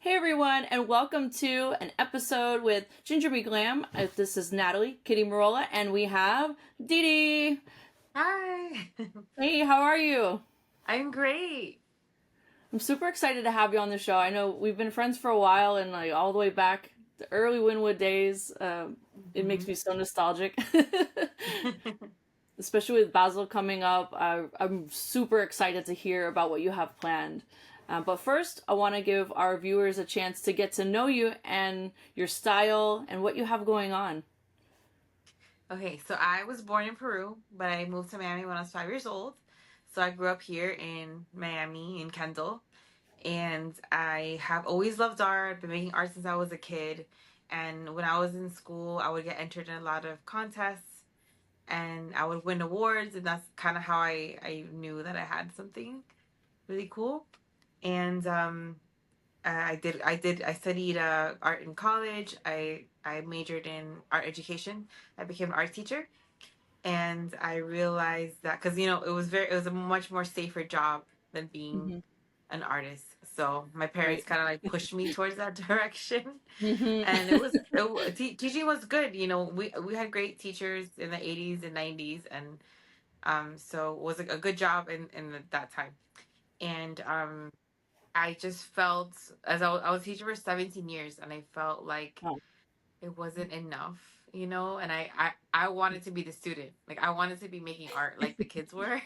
Hey everyone, and welcome to an episode with Ginger Be Glam. This is Natalie, Kitty Marola, and we have Didi. Hi, Hey, how are you? I'm great. I'm super excited to have you on the show. I know we've been friends for a while, and like all the way back the early Wynwood days. It makes Mhm. me so nostalgic, especially with Basel coming up. I'm super excited to hear about what you have planned. But first, I want to give our viewers a chance to get to know you and your style and what you have going on. Okay, so I was born in Peru, but I moved to Miami when I was 5 years old. So I grew up here in Miami, in Kendall, and I have always loved art, been making art since I was a kid. And when I was in school, I would get entered in a lot of contests and I would win awards, and that's kind of how I knew that I had something really cool. And I studied art in college. I majored in art education. I became an art teacher, and I realized that because it was a much more safer job than being Hmm. an artist. So my parents Right. kind of like pushed me towards that direction, Hmm. and teaching was good. We had great teachers in the 80s and 90s, and so it was a good job in that time. And I just felt as I was a teacher for 17 years, and I felt like Oh, it wasn't enough, and I wanted to be the student. Like I wanted to be making art like the kids were.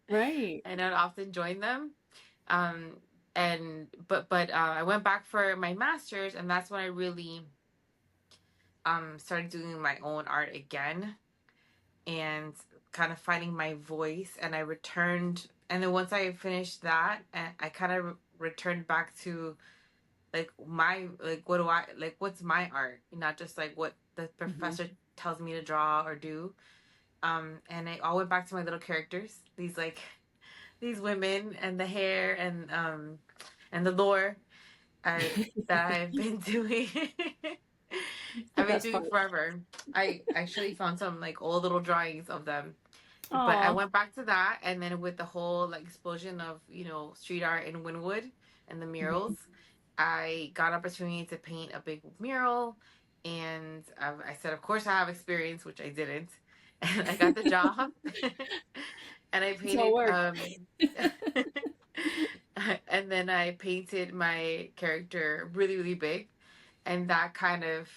right. And I'd often join them. Um and but I went back for my master's, and that's when I really started doing my own art again, and kind of finding my voice. And I returned, and then once I finished that, I kind of returned back to like my like what do I like what's my art, not just like what the Hmm. professor tells me to draw or do. And I all went back to my little characters, these women, and the hair, and the lore that I've been doing. The I've been best part. doing forever. I actually found some like old little drawings of them, but I Oh. went back to that, and then with the whole like explosion of street art in Wynwood and the Hmm. murals, I got an opportunity to paint a big mural, and I said, of course, I have experience, which I didn't, and I got the job, and I It's all painted work. and then I painted my character really really big, and that kind of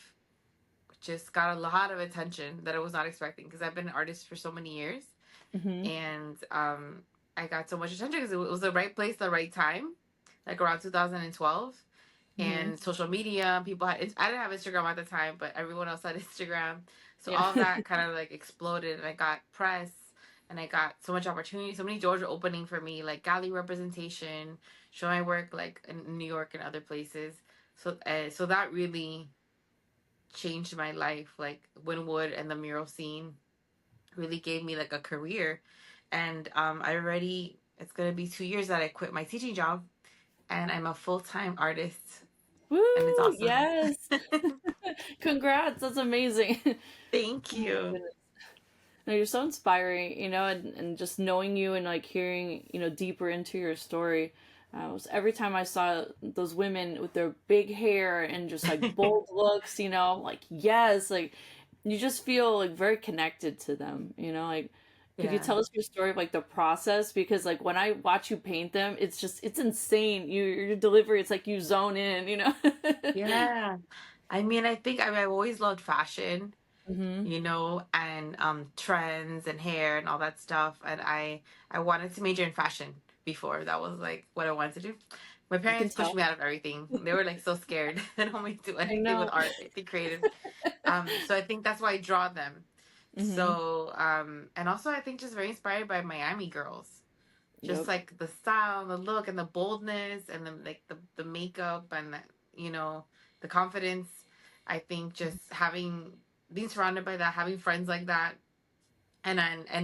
just got a lot of attention that I was not expecting because I've been an artist for so many years, Hmm. and I got so much attention because it was the right place, the right time, like around 2012. Hmm. And social media, people had, I didn't have Instagram at the time, but everyone else had Instagram, so Yeah. all of that kind of like exploded, and I got press, and I got so much opportunity, so many doors were opening for me, like gallery representation, show my work like in New York and other places. So that really changed my life. Like Wynwood and the mural scene really gave me like a career. And I already, it's gonna be 2 years that I quit my teaching job, and I'm a full-time artist, and it's Woo! awesome. Yes. Congrats. That's amazing. Thank Oh my you. goodness. No, you're so inspiring, and just knowing you and like hearing, deeper into your story. Every time I saw those women with their big hair and just like bold looks, I'm like, yes, like you just feel like very connected to them, like could you Yeah. tell us your story of like the process? Because like when I watch you paint them, it's insane. Your delivery, it's like you zone in. Yeah. I mean, I've always loved fashion, Hmm. and trends and hair and all that stuff. And I wanted to major in fashion before. That was like what I wanted to do. My I can parents pushed tell. me out of everything. They were like so scared. They don't want me to do I anything with know. art, anything creative. So I think that's why I draw them. Hmm. So and also I think just very inspired by Miami girls. Just Yep. like the style, the look, and the boldness, and the makeup, and you know the confidence. I think just having being surrounded by that, having friends like that, and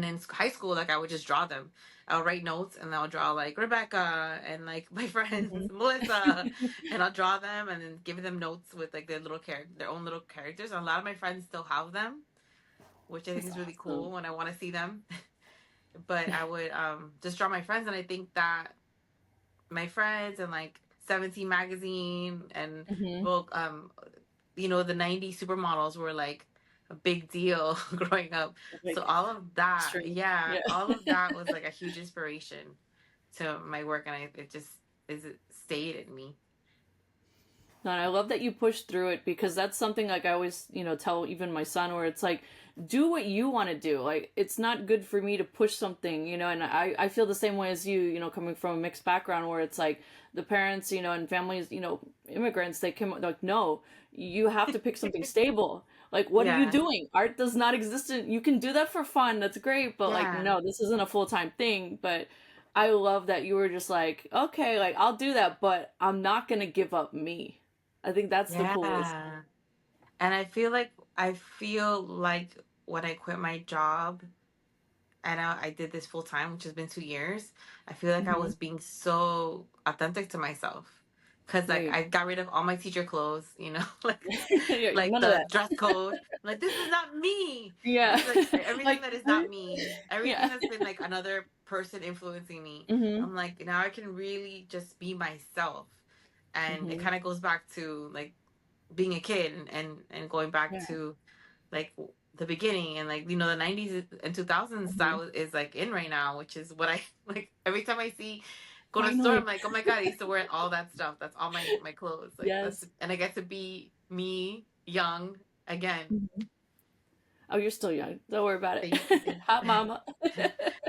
in high school, like I would just draw them. I'll write notes, and I'll draw like Rebecca and like my friends Hmm. Melissa, and I'll draw them and then give them notes with like their own little characters. And a lot of my friends still have them, which I think That's is really awesome. cool when I want to see them. But I would just draw my friends, and I think that my friends and like 17 magazine and Mm-hmm. Vogue. The 90s supermodels were like a big deal growing up. So Like all of that, extreme. yeah, Yeah. all of that was like a huge inspiration to my work, and it just it stayed in me. No, and I love that you push through it because that's something like I always, tell even my son where it's like, do what you want to do. Like it's not good for me to push something, and I feel the same way as you, coming from a mixed background where it's like the parents, and families, immigrants, they come like, no, you have to pick something stable. Like, what are you Yeah, doing? Art does not exist you can do that for fun. That's great, but like, yeah, no, this isn't a full-time thing. But I love that you were just like, okay, like I'll do that, but I'm not gonna give up me. I think that's the coolest. yeah. And I feel like when I quit my job and I did this full time, which has been 2 years, I feel like I Hmm. was being so authentic to myself. Cause like Right. I got rid of all my teacher clothes, Yeah, like none of the that. dress code. Like this is not me. Yeah. This is like everything Like, that is not me. Everything yeah. that's been like another person influencing me. Hmm. I'm like now I can really just be myself. And it Hmm. kind of goes back to like being a kid and going back Yeah. to like the beginning and like the 90s and 2000s Hmm. style is like in right now, which is what I like every time I see go to the store. I'm Finally. like, oh my god, I used to wear all that stuff. That's all my clothes, like that's Yes. and I get to be me young again. Mhm. Oh, you're still young. Don't worry about Thank it. you. Hot mama.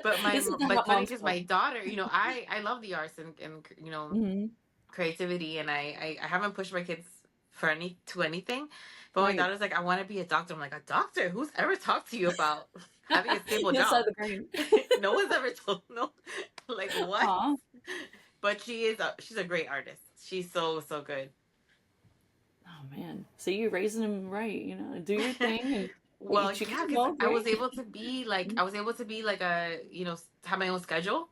But This is the but hot it's funny mom because stuff. my daughter, I love the arts and Hmm. creativity, and I haven't pushed my kids to anything. But my Right. daughter's like, I want to be a doctor. I'm like, a doctor? Who's ever talked to you about having a stable The other side of job? the grain. No one's ever told no. Like what? Aw. But she's a great artist. She's so good. Oh man. So you're raising him right, do your thing and what you Well, choose yeah, to because go, great. I was able to be like a have my own schedule.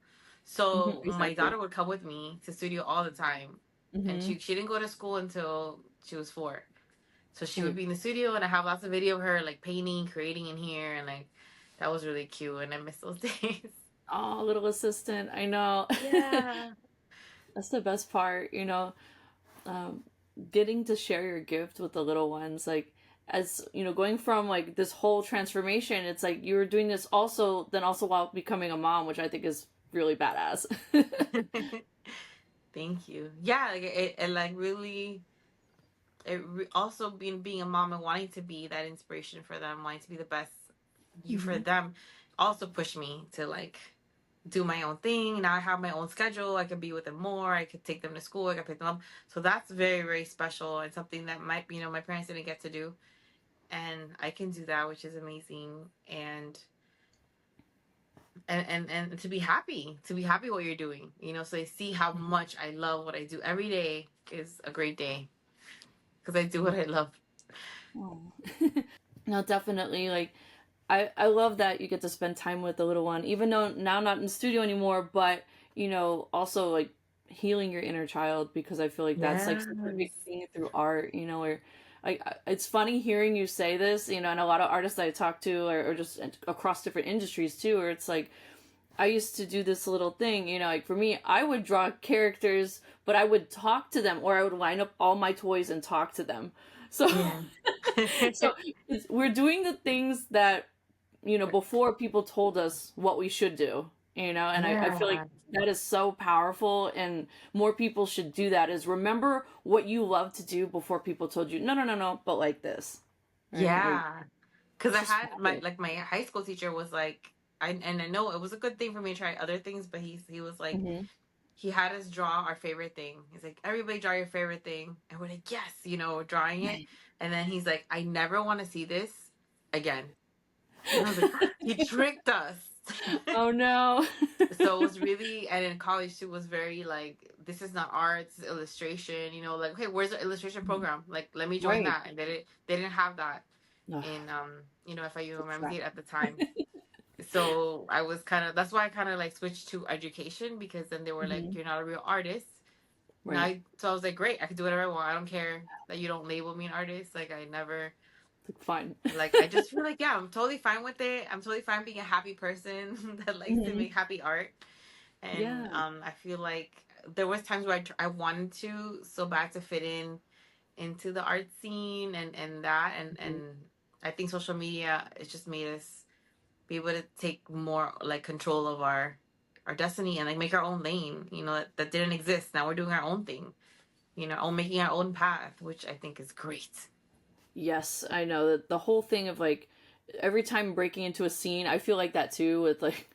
Hmm. So my Exactly. daughter would come with me to studio all the time, and Hmm. she didn't go to school until she was 4. So she would Right. be in the studio, and I have lots of video of her like painting, creating in here, and like that was really cute, and I miss those days. Oh, little assistant. I know. Yeah. That's the best part, um, getting to share your gift with the little ones. Like, as going from like this whole transformation, it's like you were doing this also, then also while becoming a mom, which I think is really badass. Thank you. Yeah, like it like really also being a mom and wanting to be that inspiration for them, wanting to be the best you for Hmm. them, also pushed me to like do my own thing. Now I have my own schedule. I can be with them more. I could take them to school. I can pick them up. So that's very special and something that my parents didn't get to do, and I can do that, which is amazing. And to be happy what you're doing, so they see how much I love what I do. Every day is a great day because I do what I love. Oh. No, definitely. Like, I love that you get to spend time with the little one, even though now not in the studio anymore, but also like healing your inner child because I feel like that's like Yes. such a big thing through art, where like it's funny hearing you say this, and a lot of artists that I talk to or just across different industries too, where it's like I used to do this little thing, like for me, I would draw characters, but I would talk to them or I would line up all my toys and talk to them. So Yeah. so we're doing the things that before people told us what we should do, and I feel like Yeah. that is so powerful and more people should do that is remember what you love to do before people told you, no, no, no, no, but like this. Right? Like Yeah. Because it's I just had fabulous. my high school teacher was like, I know it was a good thing for me to try other things, but he was like, Hmm. he had us draw our favorite thing. He's like, everybody draw your favorite thing. And we're like, yes, drawing it. And then he's like, I never want to see this again. And I was like, he tricked us. Oh no. So it was really, and in college too, was very like, this is not art, this is illustration, like, okay, where's the illustration program? Like, let me join Right. that. And they didn't have that Ugh, in, FIU or Miami crap. Dade at the time. So I was that's why I kind of like switched to education because then they were like, Hmm. you're not a real artist. Right. So I was like, great, I can do whatever I want. I don't care that you don't label me an artist. Like I never, Like, fine. like I just feel like, yeah, I'm totally fine with it. I'm totally fine being a happy person that likes to Hmm. make happy art. And Yeah. I feel like there was times where I wanted to so bad to fit in into the art scene and that Mhm. and I think social media it's just made us be able to take more like control of our destiny and like make our own lane, you know, that didn't exist. Now we're doing our own thing, you know, making our own path, which I think is great. Yes, I know that the whole thing of like every time breaking into a scene, I feel like that too with like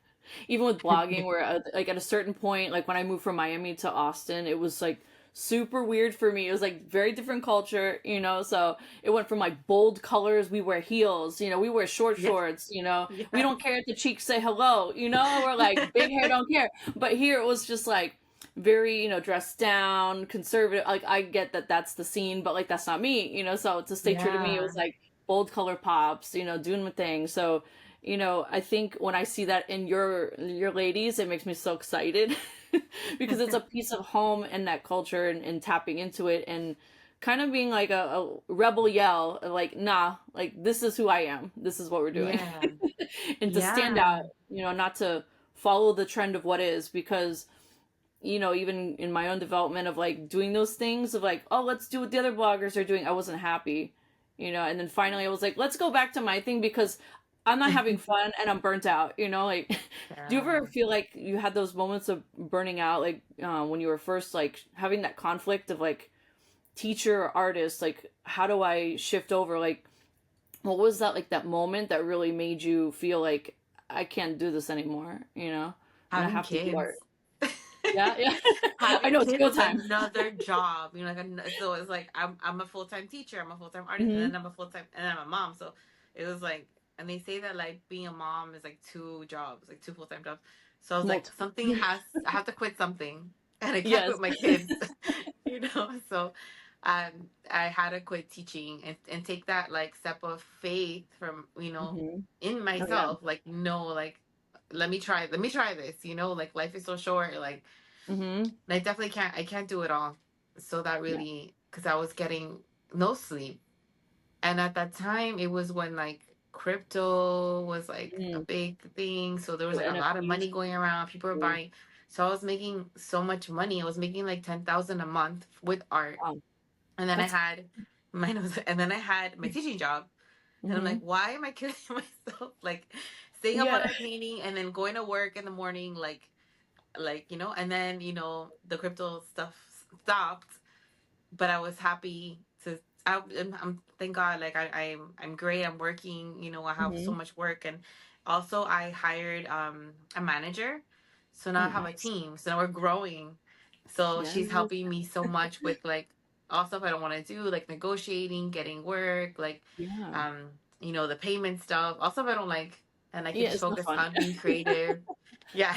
even with blogging where like at a certain point like when I moved from Miami to Austin, it was like super weird for me. It was like very different culture, you know, so it went from like bold colors, we wear heels, you know, we wear short Yes, shorts, you know. We yes. don't care if the cheeks say hello, you know, we're like big hair don't care. But here it was just like very, you know, dressed down, conservative. Like I get that that's the scene, but like that's not me, you know. So to stay true to me, it Yeah. was like bold color pops, you know, doing my thing. So, you know, I think when I see that in your ladies, it makes me so excited because it's a piece of home and that culture and tapping into it and kind of being like a rebel yell, like nah, like this is who I am. This is what we're doing, Yeah. and to stand Yeah. out, you know, not to follow the trend of what is because you know, even in my own development of like doing those things of like, oh, let's do what the other bloggers are doing, I wasn't happy, you know, and then finally I was like, let's go back to my thing because I'm not having fun and I'm burnt out, you know, like do you Yeah. ever feel like you had those moments of burning out, like when you were first like having that conflict of like teacher or artist, like how do I shift over? Like, what was that like that moment that really made you feel like I can't do this anymore, you know, and I Having have to do art? kids. Yeah, yeah. I Having know it's kids go is time. another job, you know, like so it's like I'm a full-time teacher, I'm a full-time artist, and Hmm. then I'm a full-time and then I'm a mom. So it was like and they say that like being a mom is like two jobs, like two full-time jobs. So I was like Multiple. something has I have to quit something and I can't Yes. quit my kids. You know, so I had to quit teaching and take that like step of faith from, you know, Hmm. in Oh yeah. myself, like no, like let me try this, you know, like life is so short, like Hmm. I definitely I can't do it all. So that Yeah. really, because I was getting no sleep. And at that time, it was when like crypto was like a Mm. big thing. So there was The like a lot of NFTs. money going around. People were Yeah. buying. So I was making so much money. I was making like 10,000 a month with art. Wow. And then I That's. had and then I had my teaching job. And I'm like, Hmm. why am I killing myself? Like staying up all Yeah. night painting and then going to work in the morning, like you know, and then you know the crypto stuff stopped, but I was happy to I'm thank God like I'm great, I'm working, you know, I have so Hmm. much work. And also I hired a manager, so now Oh, I have a nice. team, so now we're growing, so Yes. she's helping me so much with like all stuff I don't want to do, like negotiating, getting work, like Yeah. um you know, the payment stuff, all stuff I don't like, and I can Yeah. just It's not focus fun. on being creative. Yeah.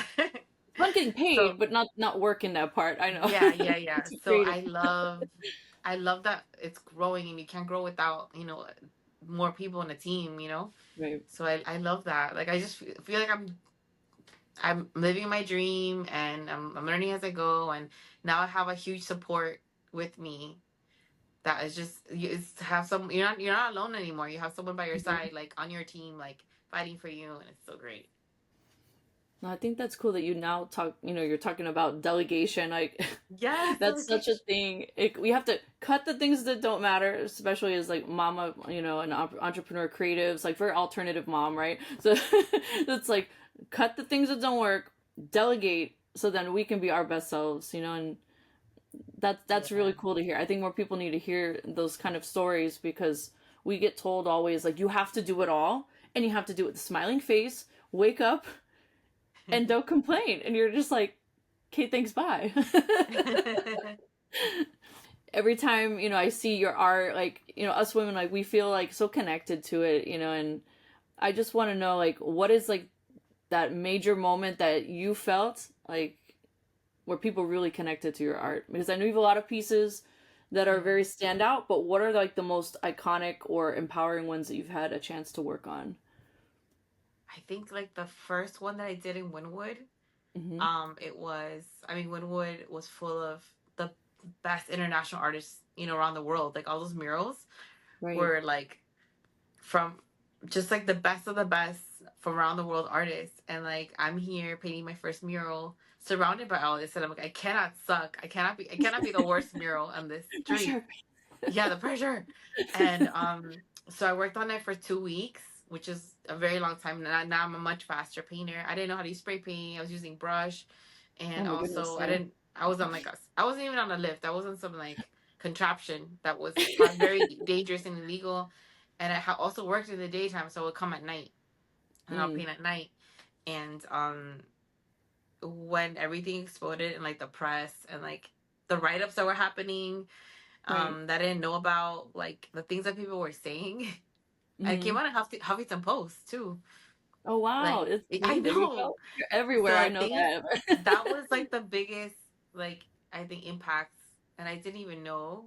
Fun getting So paid, but not working that part. I know. yeah, yeah, yeah. It's So creative. I love that it's growing and you can't grow without, you know, more people in the team, you know? Right. So I love that. Like I just feel like I'm living my dream and I'm learning as I go, and now I have a huge support with me that is just it's to have some you're not alone anymore. You have someone by your Mhm. side, like on your team, like fighting for you, and it's so great. No, I think that's cool that you now talk, you know, you're talking about delegation. Like, Yes, that's such a delegation. thing. We have to cut the things that don't matter, especially as like mama, you know, an entrepreneur, creatives, like very alternative mom, right? So it's like cut the things that don't work, delegate, so then we can be our best selves, you know, and that's Yeah. really cool to hear. I think more people need to hear those kind of stories because we get told always like you have to do it all and you have to do it with a smiling face, wake up and don't complain. And you're just like, okay, thanks, bye. Every time, you know, I see your art, like, you know, us women, like, we feel like so connected to it, you know, and I just want to know, like, what is like that major moment that you felt like where people really connected to your art? Because I know you have a lot of pieces that are Yeah. very standout, but what are like the most iconic or empowering ones that you've had a chance to work on? I think like the first one that I did in Wynwood, Mm-hmm. it was I mean Wynwood was full of the best international artists, you know, around the world. Like all those murals Right. were like from just like the best of the best from around the world artists. And like I'm here painting my first mural surrounded by all this, and I'm like, I cannot suck. I cannot be the worst mural on this The street. pressure. Yeah, the pressure. And so I worked on it for 2 weeks, which is a very long time. Now I'm a much faster painter. I didn't know how to use spray paint. I was using brush, Oh and my goodness, also yeah. I was on like I wasn't even on a lift. I was on some like contraption that was probably very dangerous and illegal. And also worked in the daytime, so I would come at night and I'll Mm, paint at night. And when everything exploded and like the press and like the write-ups that were happening, right. that I didn't know about, like the things that people were saying. And it came Hmm. out in Huffington Post too. Oh wow, Like it's I see, there you know. go. You're So everywhere. I I know think that. that was like the biggest, like, I think impacts, and I didn't even know.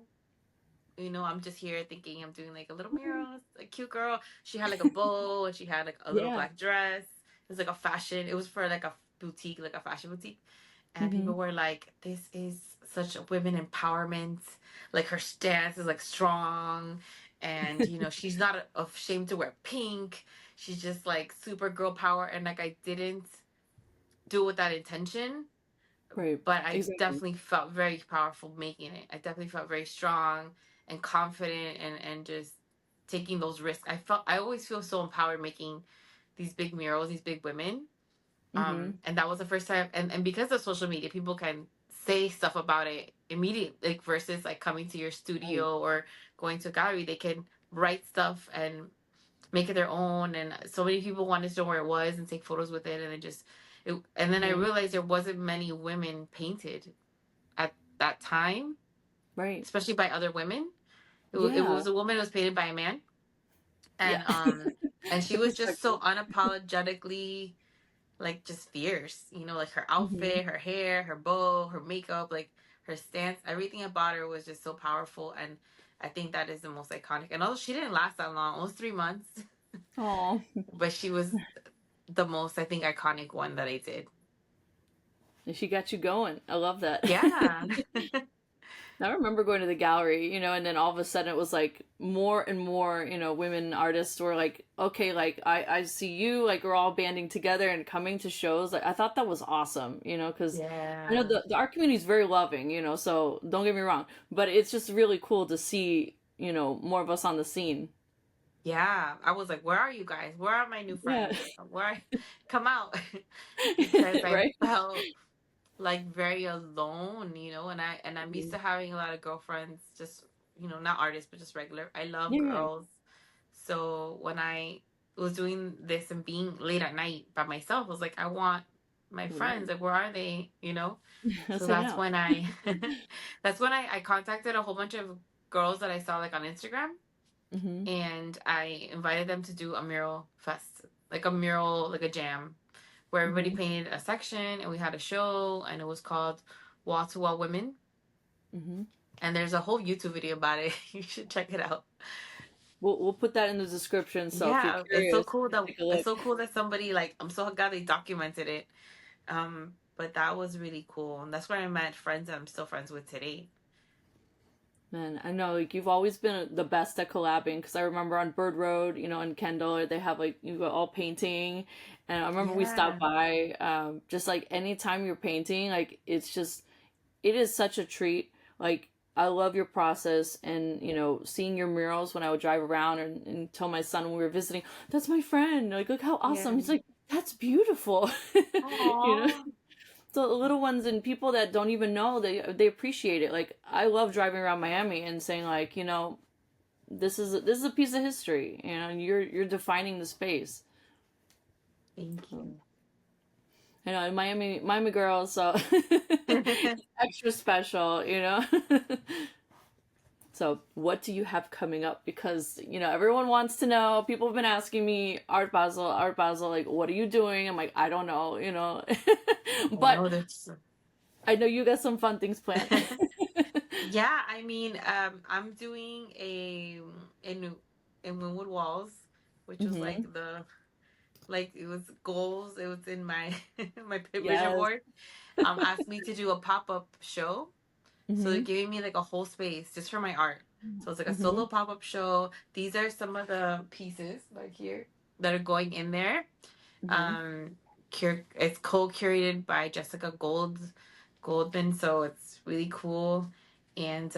I'm just here thinking I'm doing like a little mural, a cute girl. She had like a bow and she had like a little Yeah. black dress. It was like a fashion. It was for like a boutique, like a fashion boutique. And Hmm. people were like, "This is such a women empowerment. Like her stance is like strong, and she's not ashamed to wear pink. She's just like super girl power." And like I didn't do it with that intention, Right. but I Exactly. definitely felt very powerful making it. I definitely felt very strong and confident, and just taking those risks. I always feel so empowered making these big murals, these big women. Hmm. And that was the first time, and because of social media, people can say stuff about it immediately, like versus like coming to your Right. studio or going to a gallery. They can write stuff and make it their own, and so many people wanted to know where it was and take photos with it, and and then I Hmm. realized there wasn't many women painted at that time, Right. especially by other women. It Yeah. was a woman who was painted by a man, Yeah. and she The was just so perspective. unapologetically, like, just fierce, like her Hmm. outfit, her hair, her bow, her makeup, like her stance, everything about her was just so powerful. And I think that is the most iconic. And although she didn't last that long, almost 3 months, Oh, but she was the most, I think, iconic one that I did. and she got you going. I love that. Yeah. I remember going to the gallery, and then all of a sudden it was like more and more, women artists were like, okay, like I see you, like we're all banding together and coming to shows. Like I thought that was awesome, because I know Yeah. the art community is very loving, so don't get me wrong, but it's just really cool to see, more of us on the scene. Yeah. I was like, where are you guys? Where are my new Yeah. friends? Come out? Because I Right? felt like very alone, and I'm used Mhm. to having a lot of girlfriends, just not artists, but just regular. I love Yeah. girls. So when I was doing this and being late at night by myself, I was like, I want my Right. friends. Like, where are they? Let's So hang that's out. when I contacted a whole bunch of girls that I saw like on Instagram, Hmm. and I invited them to do a mural fest, like a mural, like a jam, where everybody Hmm. painted a section and we had a show, and it was called Wall to Wall Women. Hmm. And there's a whole YouTube video about it. You should check it out. We'll put that in the description, so if you're Yeah, it's so curious, cool that take a look. somebody, like, I'm so glad they documented it. But that was really cool. And that's where I met friends that I'm still friends with today. Man, I know, like you've always been the best at collabing because I remember on Bird Road, in Kendall, they have like you go all painting, and I remember we stopped Yeah. by. Just like anytime you're painting, like it is such a treat. Like I love your process, and seeing your murals when I would drive around and tell my son when we were visiting, that's my friend. Like look how awesome. Yeah. He's like, that's beautiful. you know. Aww. So the little ones and people that don't even know, they appreciate it. Like I love driving around Miami and saying like, this is a piece of history. And you're defining the space. Thank So, you. I know Miami girls, so extra special. So what do you have coming up? Because everyone wants to know. People have been asking me, Art Basel, like what are you doing? I'm like, I don't know. I But know that's. I know you got some fun things planned. Yeah, I mean, I'm doing a in Wynwood Walls, which was Hmm. like it was goals. It was in my my vision Yes. board. Asked me to do a pop-up show. So they're Hmm. giving me like a whole space just for my art. So it's like a Hmm. solo pop-up show. These are some of the pieces like here that are going in there. Hmm. Um, it's co-curated by Jessica Goldman, so it's really cool. And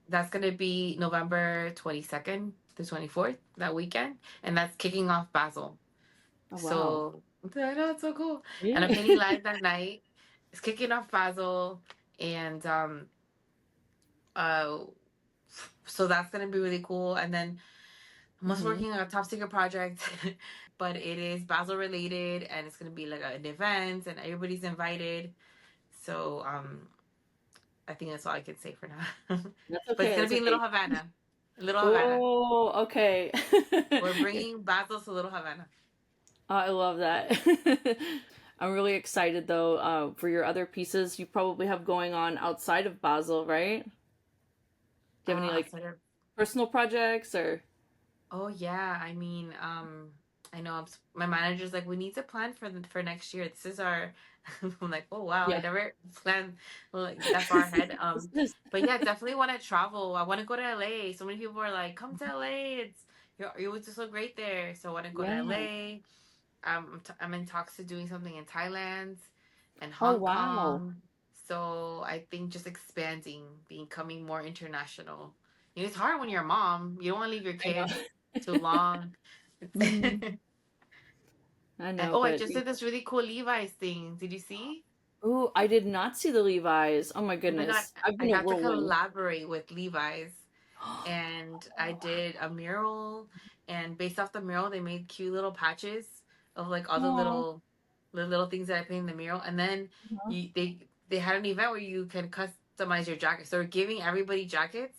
that's gonna be November 22nd to 24th, that weekend, and that's kicking off Basel. Oh wow. So I know it's so cool. And I'm Yeah. painting live that night. It's kicking off Basel, and uh, so that's gonna be really cool. And then I'm also Hmm. working on a top secret project, but it is Basel related, and it's gonna be like an event, and everybody's invited. So I think that's all I can say for now. That's But it's okay. gonna That's be in Little okay. Havana. Little Havana. Oh, okay. We're bringing Basel to Little Havana. I love that. I'm really excited though for your other pieces you probably have going on outside of Basel, right? Do you have any like Outside of personal projects or? Oh yeah, I mean, I know my manager's like, we need to plan for next year. This is our. I'm like, oh wow, I Yeah. never planned like that far ahead. This is- But yeah, definitely want to travel. I want to go to LA. So many people are like, come to LA. You was just so great there. So I want to go to Yeah. LA. I'm in talks to doing something in Thailand and Oh Hong wow. Kong. So I think just expanding, becoming more international. You know, it's hard when you're a mom. You don't want to leave your I know. kids too long. Hmm. And I know, oh, I but just did this really cool Levi's thing. Did you see? ooh, I did not see the Levi's. Oh my Oh my God, goodness. I've I been a got to whirlwind. collaborate with Levi's, and I Oh did a mural, and based off the mural, they made cute little patches of like all wow. the little things that I painted in the mural, and then Uh-huh. they had an event where you can customize your jacket. So we're giving everybody jackets,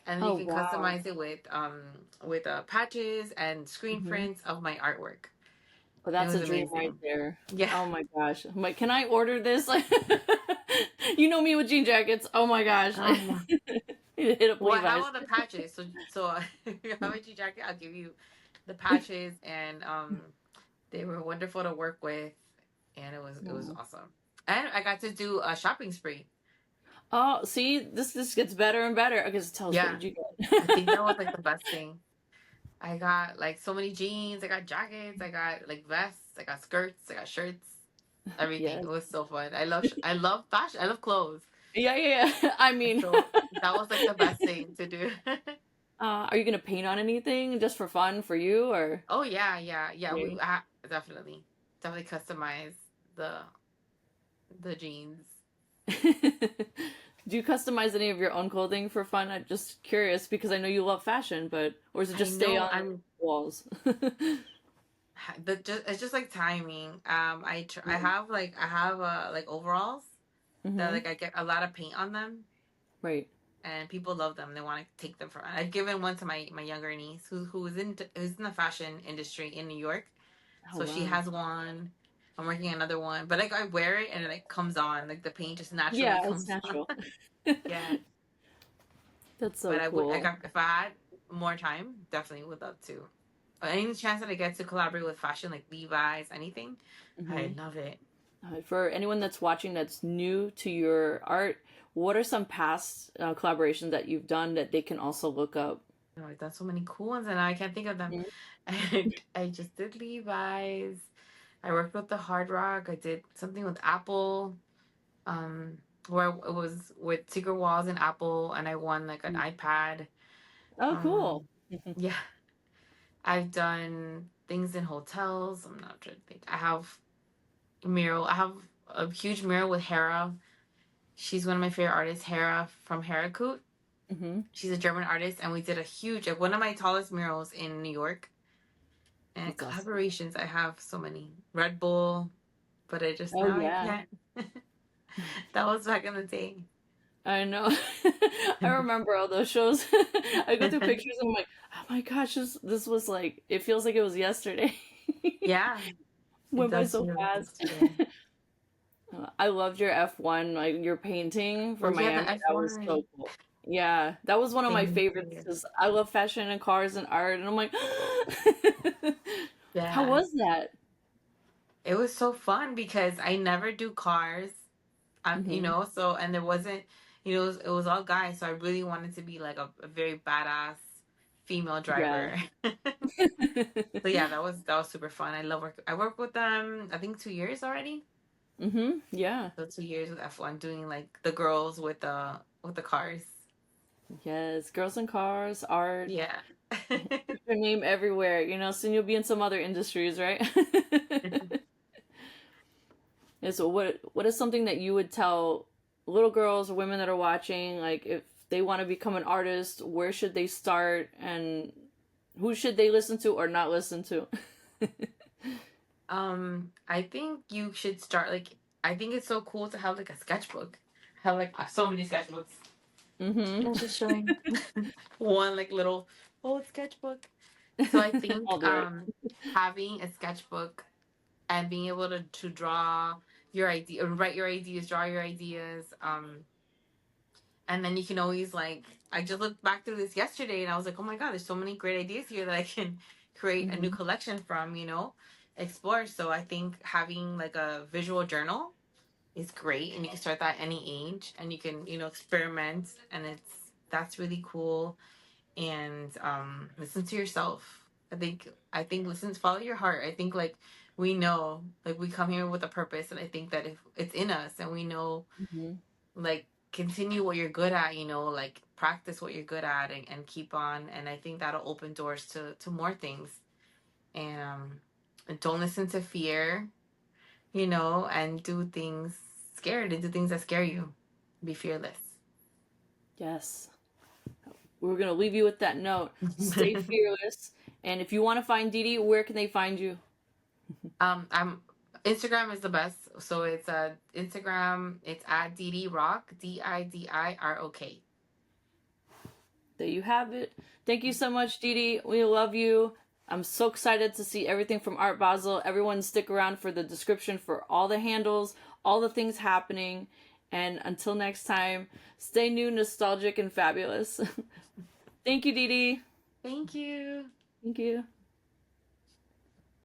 and then you Oh can wow. customize it with patches and screen Hmm. prints of my artwork. Well, It that's was a dream right amazing. there. Yeah. Oh my gosh. I'm like, can I order this? Like, you know me with jean jackets. Oh my gosh. Um, Hit up well, I have Levi's. all the patches, so if you have a G jacket, I'll give you the patches, and they were wonderful to work with, and it was Oh, awesome. And I got to do a shopping spree. oh, see, this gets better and better. Okay, so tell us, what Yeah, did you I think that was get? like the best thing. I got like so many jeans, I got jackets, I got like vests, I got skirts, I got shirts, everything. Yes. It was so fun. I love fashion. I love clothes. Yeah, yeah, yeah. I And mean, so that was like the best thing to do. are you gonna paint on anything just for fun for you or? Oh yeah, yeah, yeah. Okay. Definitely, definitely customize the the jeans. Do you customize any of your own clothing for fun? I'm just curious because I know you love fashion, but or does it I just stay know on I'm walls? it's just like timing. Mm. I have like overalls that Mm-hmm. like I get a lot of paint on them, Right. and people love them. They want to take them from. I've given one to my younger niece who's in the fashion industry in New York, Oh so she wow. has one. I'm working on another one, but like I wear it and it like comes on, like the paint just naturally Yeah, it's comes on. natural. Yeah. That's so But cool. if I had more time, definitely would love to. Any chance that I get to collaborate with fashion like Levi's, anything, I Hmm. love it. For anyone that's watching that's new to your art, what are some past collaborations that you've done that they can also look up? You know, I've done so many cool ones and I can't think of them. Mhm. And I just did Levi's. I worked with the Hard Rock. I did something with Apple, where it was with Secret Walls and Apple, and I won like an iPad. Oh, cool. Um, yeah, I've done things in hotels. I'm not trying to think. I have a huge mural with Hera. She's one of my favorite artists, Hera from Heracoot. Hmm. She's a German artist, and we did a huge, like one of my tallest murals in New York. And That's awesome. collaborations, I have so many. Red Bull, but I just Oh now I yeah. can't. That was back in the day. I know. I remember all those shows. I go through pictures and I'm like, oh my gosh, this was like, it feels like it was yesterday. Yeah, it Went by does so feel like fast. yesterday. I loved your F1, like your painting Oh for yeah, Miami. the That was so F1. cool. Yeah, that was one of my Thank favorites you. because I love fashion and cars and art, and I'm like, how Yeah. was that? It was so fun because I never do cars. Hmm. So and there wasn't, it was all guys, so I really wanted to be like a very badass female Yeah. driver. So yeah, that was super fun. I love work. I worked with them. I think 2 years already. Yeah. So 2 years with F1, doing like the girls with the cars. Yes. Girls and cars, art. Yeah. Put your name everywhere. Soon you'll be in some other industries, right? Yeah, so what is something that you would tell little girls or women that are watching, like if they want to become an artist, where should they start and who should they listen to or not listen to? I think you should start like, I think it's so cool to have like a sketchbook. I have like so many sketchbooks. Mm-hmm. I was just showing one like little old sketchbook. So I I'll think do it. having a sketchbook and being able to draw your idea, write your ideas, draw your ideas, and then you can always like, I just looked back through this yesterday and I was like, oh my god, there's so many great ideas here that I can create a new Mm-hmm. collection from, explore. So I think having like a visual journal is great, and you can start that at any age, and you can experiment, and that's really cool. And listen to yourself. I think listen, follow your heart. I think like we know, like we come here with a purpose, and I think that if it's in us and we know, Mm-hmm. like, continue what you're good at, like practice what you're good at, and keep on, and I think that'll open doors to more things. And don't listen to fear, and do things scared, and do things that scare you. Be fearless. Yes. We're gonna leave you with that note. Stay fearless. And if you want to find Didi, where can they find you? I'm Instagram is the best. So it's Instagram. It's at Didi Rock, DIDIROK. There you have it. Thank you so much, Didi. We love you. I'm so excited to see everything from Art Basel. Everyone stick around for the description for all the handles, all the things happening. And until next time, stay new, nostalgic, and fabulous. Thank you, Didi. Thank you. Thank you.